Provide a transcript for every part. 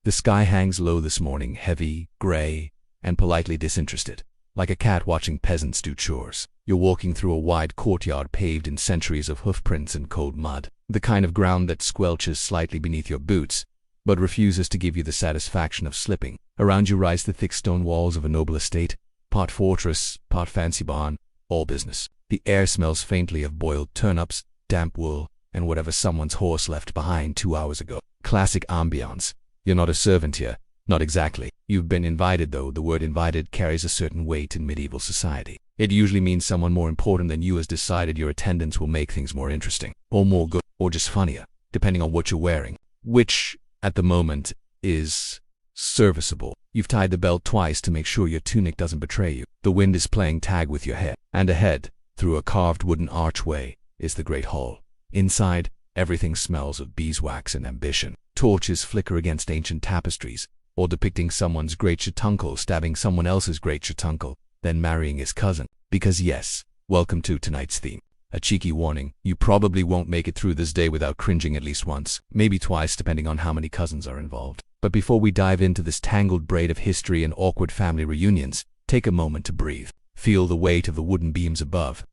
The sky hangs low this morning, heavy, gray, and politely disinterested, like a cat watching peasants do chores. You're walking through a wide courtyard paved in centuries of hoofprints and cold mud, the kind of ground that squelches slightly beneath your boots, but refuses to give you the satisfaction of slipping. Around you rise the thick stone walls of a noble estate, part fortress, part fancy barn, all business. The air smells faintly of boiled turnips, damp wool, and whatever someone's horse left behind 2 hours ago. Classic ambiance. You're not a servant here. Not exactly. You've been invited, though the word invited carries a certain weight in medieval society. It usually means someone more important than you has decided your attendance will make things more interesting, or more good, or just funnier, depending on what you're wearing, which, at the moment, is serviceable. You've tied the belt twice to make sure your tunic doesn't betray you. The wind is playing tag with your hair, and ahead, through a carved wooden archway, is the great hall. Inside, everything smells of beeswax and ambition. Torches flicker against ancient tapestries, or depicting someone's great-shatuncle stabbing someone else's great-shatuncle, then marrying his cousin. Because yes, welcome to tonight's theme. A cheeky warning, you probably won't make it through this day without cringing at least once, maybe twice depending on how many cousins are involved. But before we dive into this tangled braid of history and awkward family reunions, take a moment to breathe. Feel the weight of the wooden beams above,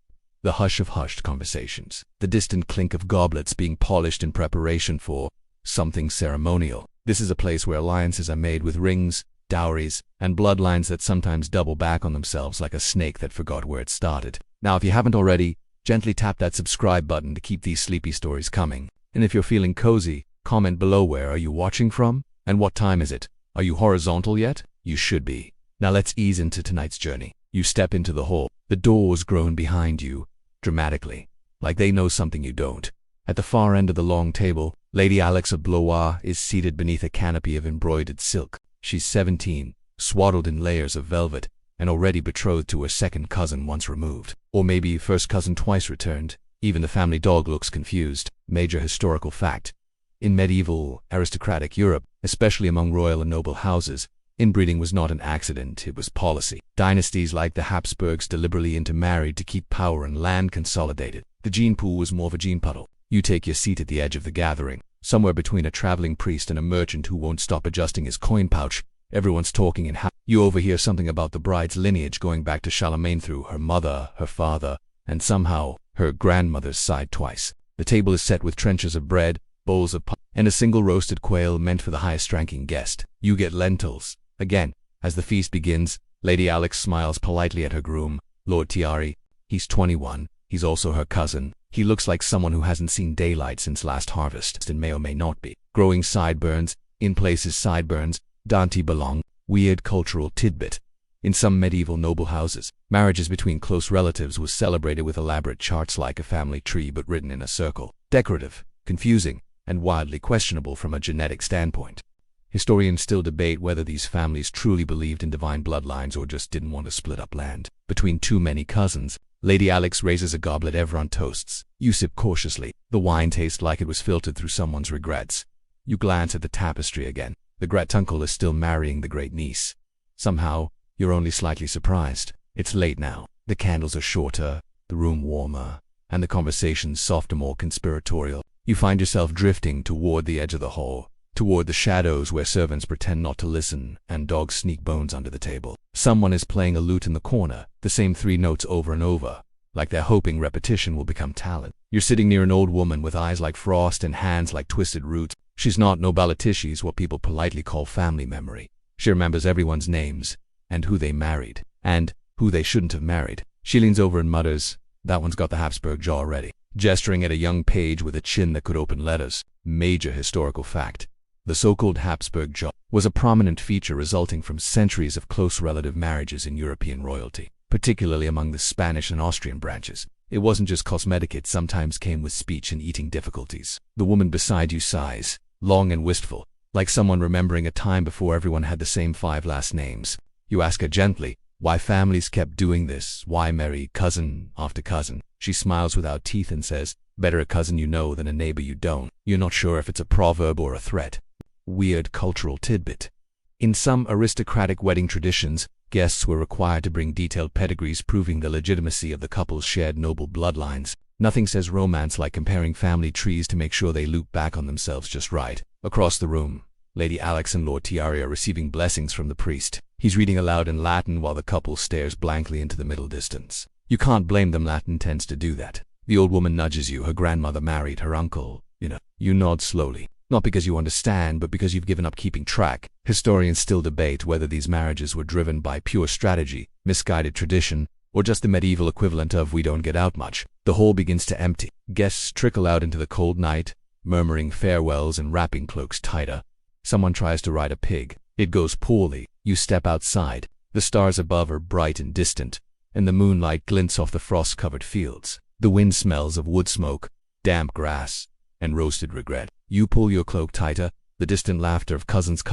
the hush of hushed conversations, the distant clink of goblets being polished in preparation for something ceremonial. This is a place where alliances are made with rings, dowries, and bloodlines that sometimes double back on themselves like a snake that forgot where it started. Now, if you haven't already, gently tap that subscribe button to keep these sleepy stories coming. And if you're feeling cozy, comment below where are you watching from, and what time is it? Are you horizontal yet? You should be. Now let's ease into tonight's journey. You step into the hall. The doors groan behind you, dramatically, like they know something you don't. At the far end of the long table, Lady Alex of Blois is seated beneath a canopy of embroidered silk. She's 17, swaddled in layers of velvet, and already betrothed to her second cousin once removed. Or maybe first cousin twice returned. Even the family dog looks confused. Major historical fact. In medieval, aristocratic Europe, especially among royal and noble houses, inbreeding was not an accident, it was policy. Dynasties like the Habsburgs deliberately intermarried to keep power and land consolidated. The gene pool was more of a gene puddle. You take your seat at the edge of the gathering, somewhere between a traveling priest and a merchant who won't stop adjusting his coin pouch. Everyone's talking in you overhear something about the bride's lineage going back to Charlemagne through her mother, her father, and somehow her grandmother's side twice. The table is set with trenchers of bread, bowls of pie, and a single roasted quail meant for the highest-ranking guest. You get lentils. Again, as the feast begins, Lady Alex smiles politely at her groom, Lord Tiari. He's 21. He's also her cousin. He looks like someone who hasn't seen daylight since last harvest and may or may not be. Growing sideburns, in places sideburns, Dante belong. Weird cultural tidbit. In some medieval noble houses, marriages between close relatives was celebrated with elaborate charts like a family tree but written in a circle. Decorative, confusing, and wildly questionable from a genetic standpoint. Historians still debate whether these families truly believed in divine bloodlines or just didn't want to split up land between too many cousins. Lady Alex raises a goblet. Everyone toasts. You sip cautiously. The wine tastes like it was filtered through someone's regrets. You glance at the tapestry again. The great-uncle is still marrying the great-niece. Somehow, you're only slightly surprised. It's late now. The candles are shorter, the room warmer, and the conversations softer, more conspiratorial. You find yourself drifting toward the edge of the hall, toward the shadows where servants pretend not to listen and dogs sneak bones under the table. Someone is playing a lute in the corner, the same 3 notes over and over, like they're hoping repetition will become talent. You're sitting near an old woman with eyes like frost and hands like twisted roots. She's not nobility, she's what people politely call family memory. She remembers everyone's names, and who they married, and who they shouldn't have married. She leans over and mutters, "That one's got the Habsburg jaw already," gesturing at a young page with a chin that could open letters. Major historical fact. The so-called Habsburg jaw was a prominent feature resulting from centuries of close relative marriages in European royalty, particularly among the Spanish and Austrian branches. It wasn't just cosmetic, it sometimes came with speech and eating difficulties. The woman beside you sighs, long and wistful, like someone remembering a time before everyone had the same 5 last names. You ask her gently, why families kept doing this, why marry cousin after cousin. She smiles without teeth and says, better a cousin you know than a neighbor you don't. You're not sure if it's a proverb or a threat. Weird cultural tidbit. In some aristocratic wedding traditions, guests were required to bring detailed pedigrees proving the legitimacy of the couple's shared noble bloodlines. Nothing says romance like comparing family trees to make sure they loop back on themselves just right. Across the room, Lady Alex and Lord Tiari are receiving blessings from the priest. He's reading aloud in Latin while the couple stares blankly into the middle distance. You can't blame them, Latin tends to do that. The old woman nudges you. Her grandmother married her uncle, you know. You nod slowly. Not because you understand, but because you've given up keeping track. Historians still debate whether these marriages were driven by pure strategy, misguided tradition, or just the medieval equivalent of we don't get out much. The hall begins to empty. Guests trickle out into the cold night, murmuring farewells and wrapping cloaks tighter. Someone tries to ride a pig. It goes poorly. You step outside. The stars above are bright and distant, and the moonlight glints off the frost-covered fields. The wind smells of wood smoke, damp grass, and roasted regret. You pull your cloak tighter, the distant laughter of cousins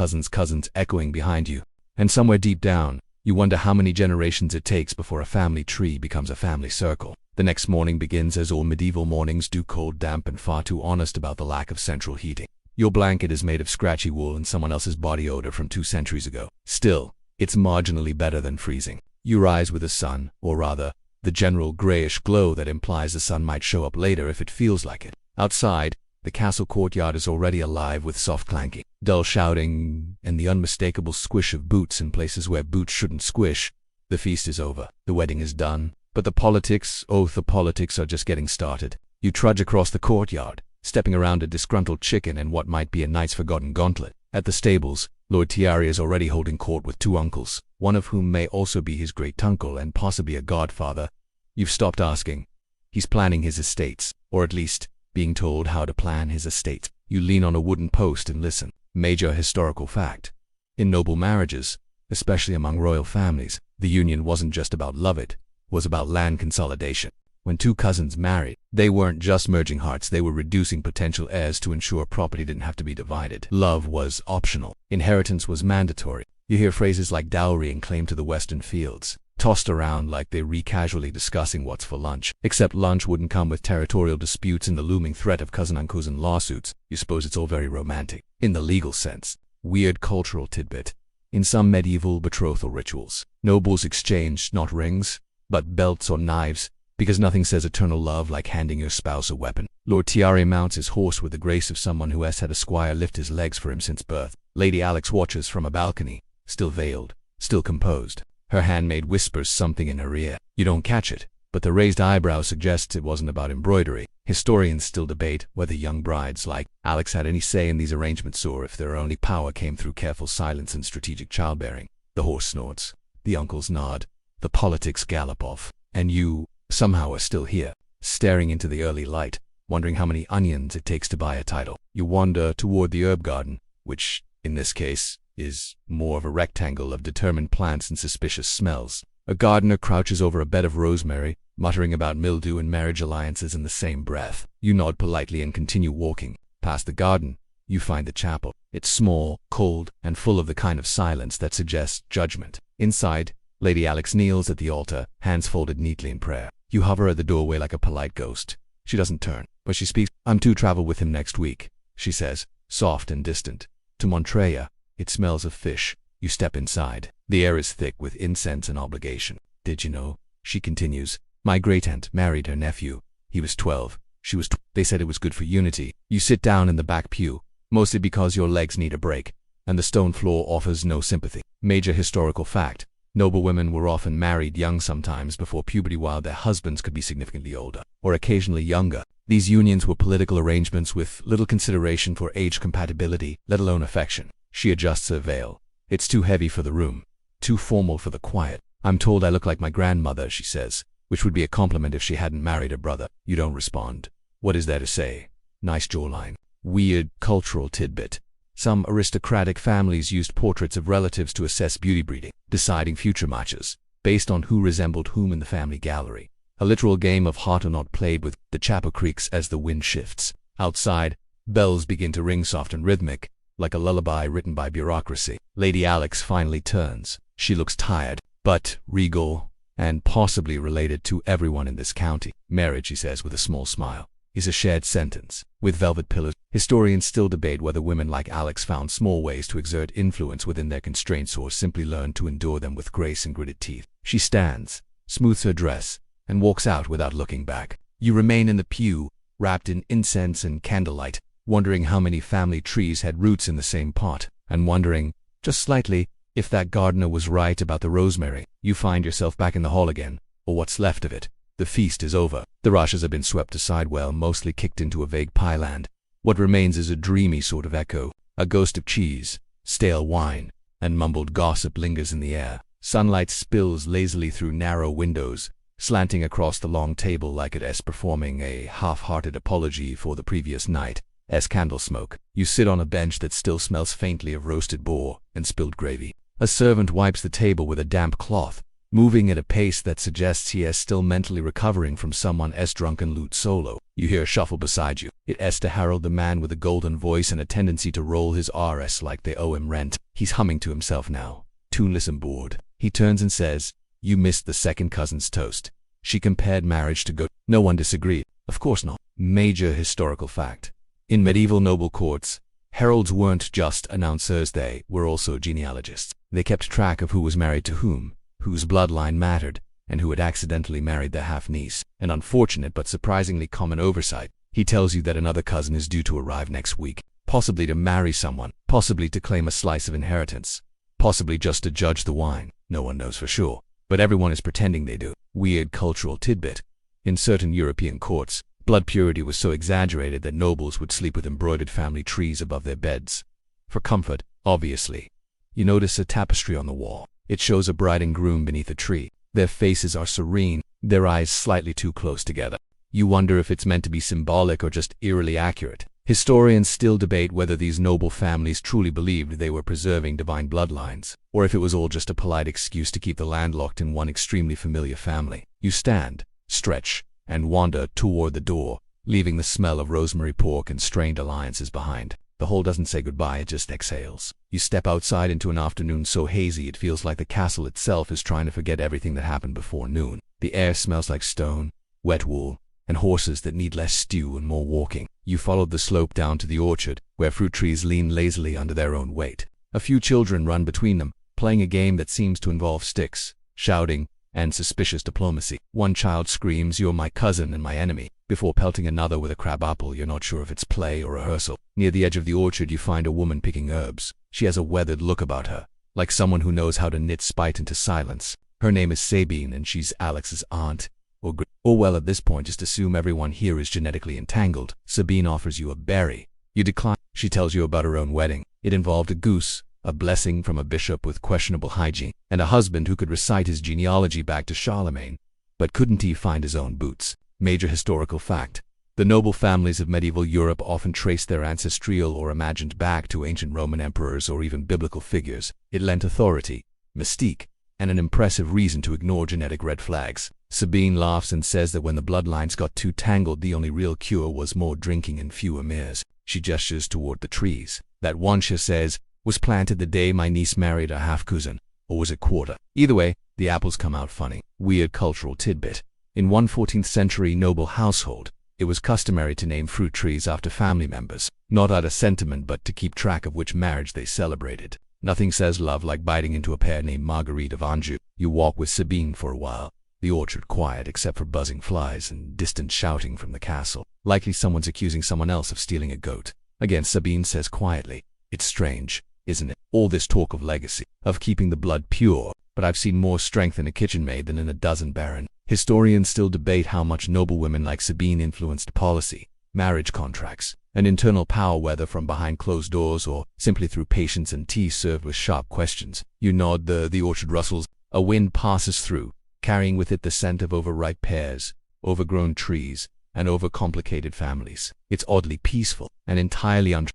echoing behind you. And somewhere deep down, you wonder how many generations it takes before a family tree becomes a family circle. The next morning begins as all medieval mornings do, cold, damp, and far too honest about the lack of central heating. Your blanket is made of scratchy wool and someone else's body odor from 2 centuries ago. Still, it's marginally better than freezing. You rise with the sun, or rather, the general grayish glow that implies the sun might show up later if it feels like it. Outside, the castle courtyard is already alive with soft clanking, dull shouting, and the unmistakable squish of boots in places where boots shouldn't squish. The feast is over. The wedding is done. But the politics are just getting started. You trudge across the courtyard, stepping around a disgruntled chicken in what might be a night's forgotten gauntlet. At the stables, Lord Tiari is already holding court with 2 uncles, one of whom may also be his great-uncle and possibly a godfather. You've stopped asking. He's planning his estates, or at least, being told how to plan his estate. You lean on a wooden post and listen. Major historical fact. In noble marriages, especially among royal families, the union wasn't just about love, it was about land consolidation. When 2 cousins married, they weren't just merging hearts, they were reducing potential heirs to ensure property didn't have to be divided. Love was optional. Inheritance was mandatory. You hear phrases like dowry and claim to the western fields, tossed around like they were casually discussing what's for lunch. Except lunch wouldn't come with territorial disputes and the looming threat of cousin-on-cousin lawsuits. You suppose it's all very romantic. In the legal sense. Weird cultural tidbit. In some medieval betrothal rituals, nobles exchanged not rings, but belts or knives, because nothing says eternal love like handing your spouse a weapon. Lord Tiari mounts his horse with the grace of someone who has had a squire lift his legs for him since birth. Lady Alex watches from a balcony, still veiled, still composed. Her handmaid whispers something in her ear. You don't catch it, but the raised eyebrow suggests it wasn't about embroidery. Historians still debate whether young brides like Alex had any say in these arrangements or if their only power came through careful silence and strategic childbearing. The horse snorts. The uncles nod. The politics gallop off. And you, somehow, are still here, staring into the early light, wondering how many onions it takes to buy a title. You wander toward the herb garden, which, in this case, is more of a rectangle of determined plants and suspicious smells. A gardener crouches over a bed of rosemary, muttering about mildew and marriage alliances in the same breath. You nod politely and continue walking. Past the garden, you find the chapel. It's small, cold, and full of the kind of silence that suggests judgment. Inside, Lady Alex kneels at the altar, hands folded neatly in prayer. You hover at the doorway like a polite ghost. She doesn't turn, but she speaks. I'm to travel with him next week, she says, soft and distant. To Montreya. It smells of fish. You step inside. The air is thick with incense and obligation. Did you know? She continues. My great-aunt married her nephew. He was 12. She was They said it was good for unity. You sit down in the back pew, mostly because your legs need a break, and the stone floor offers no sympathy. Major historical fact. Noble women were often married young, sometimes before puberty, while their husbands could be significantly older, or occasionally younger. These unions were political arrangements with little consideration for age compatibility, let alone affection. She adjusts her veil. It's too heavy for the room, too formal for the quiet. I'm told I look like my grandmother, she says, which would be a compliment if she hadn't married her brother. You don't respond. What is there to say? Nice jawline. Weird cultural tidbit. Some aristocratic families used portraits of relatives to assess beauty breeding, deciding future matches, based on who resembled whom in the family gallery. A literal game of hot or not played with. The chapel creaks as the wind shifts. Outside, bells begin to ring soft and rhythmic, like a lullaby written by bureaucracy. Lady Alex finally turns. She looks tired, but regal, and possibly related to everyone in this county. Marriage, she says with a small smile, is a shared sentence, with velvet pillows. Historians still debate whether women like Alex found small ways to exert influence within their constraints or simply learned to endure them with grace and gritted teeth. She stands, smooths her dress, and walks out without looking back. You remain in the pew, wrapped in incense and candlelight, wondering how many family trees had roots in the same pot, and wondering, just slightly, if that gardener was right about the rosemary. You find yourself back in the hall again, or what's left of it. The feast is over. The rushes have been swept aside, well, mostly kicked into a vague pieland. What remains is a dreamy sort of echo. A ghost of cheese, stale wine, and mumbled gossip lingers in the air. Sunlight spills lazily through narrow windows, slanting across the long table like it is performing a half-hearted apology for the previous night. As candle smoke, you sit on a bench that still smells faintly of roasted boar and spilled gravy. A servant wipes the table with a damp cloth, moving at a pace that suggests he is still mentally recovering from someone's drunken lute solo. You hear a shuffle beside you. It is to Harold, the man with a golden voice and a tendency to roll his R's like they owe him rent. He's humming to himself now, tuneless and bored. He turns and says, "You missed the second cousin's toast. She compared marriage to goat." No one disagreed. Of course not. Major historical fact. In medieval noble courts, heralds weren't just announcers, they were also genealogists. They kept track of who was married to whom, whose bloodline mattered, and who had accidentally married their half-niece. An unfortunate but surprisingly common oversight. He tells you that another cousin is due to arrive next week, possibly to marry someone, possibly to claim a slice of inheritance, possibly just to judge the wine. No one knows for sure, but everyone is pretending they do. Weird cultural tidbit. In certain European courts, blood purity was so exaggerated that nobles would sleep with embroidered family trees above their beds. For comfort, obviously. You notice a tapestry on the wall. It shows a bride and groom beneath a tree. Their faces are serene, their eyes slightly too close together. You wonder if it's meant to be symbolic or just eerily accurate. Historians still debate whether these noble families truly believed they were preserving divine bloodlines, or if it was all just a polite excuse to keep the land locked in one extremely familiar family. You stand, stretch, and wander toward the door, leaving the smell of rosemary pork and strained alliances behind. The hall doesn't say goodbye, it just exhales. You step outside into an afternoon so hazy it feels like the castle itself is trying to forget everything that happened before noon. The air smells like stone, wet wool, and horses that need less stew and more walking. You followed the slope down to the orchard, where fruit trees lean lazily under their own weight. A few children run between them, playing a game that seems to involve sticks, shouting, and suspicious diplomacy. One child screams, "You're my cousin and my enemy," before pelting another with a crab apple. You're not sure if it's play or rehearsal. Near the edge of the orchard you find a woman picking herbs. She has a weathered look about her, like someone who knows how to knit spite into silence. Her name is Sabine and she's Alex's aunt. Or well, at this point just assume everyone here is genetically entangled. Sabine offers you a berry. You decline. She tells you about her own wedding. It involved a goose, a blessing from a bishop with questionable hygiene, and a husband who could recite his genealogy back to Charlemagne. But couldn't he find his own boots? Major historical fact. The noble families of medieval Europe often traced their ancestral or imagined back to ancient Roman emperors or even biblical figures. It lent authority, mystique, and an impressive reason to ignore genetic red flags. Sabine laughs and says that when the bloodlines got too tangled, the only real cure was more drinking and fewer mirrors. She gestures toward the trees. That one, she says, was planted the day my niece married her half-cousin. Or was it quarter? Either way, the apples come out funny. Weird cultural tidbit. In one 14th century noble household, it was customary to name fruit trees after family members, not out of sentiment but to keep track of which marriage they celebrated. Nothing says love like biting into a pear named Marguerite of Anjou. You walk with Sabine for a while. The orchard quiet except for buzzing flies and distant shouting from the castle. Likely someone's accusing someone else of stealing a goat. Again, Sabine says quietly, "It's strange, isn't it? All this talk of legacy, of keeping the blood pure, but I've seen more strength in a kitchen maid than in a dozen baron." Historians still debate how much noble women like Sabine influenced policy, marriage contracts, and internal power, whether from behind closed doors or simply through patience and tea served with sharp questions. You nod. The orchard rustles. A wind passes through, carrying with it the scent of overripe pears, overgrown trees, and overcomplicated families. It's oddly peaceful and entirely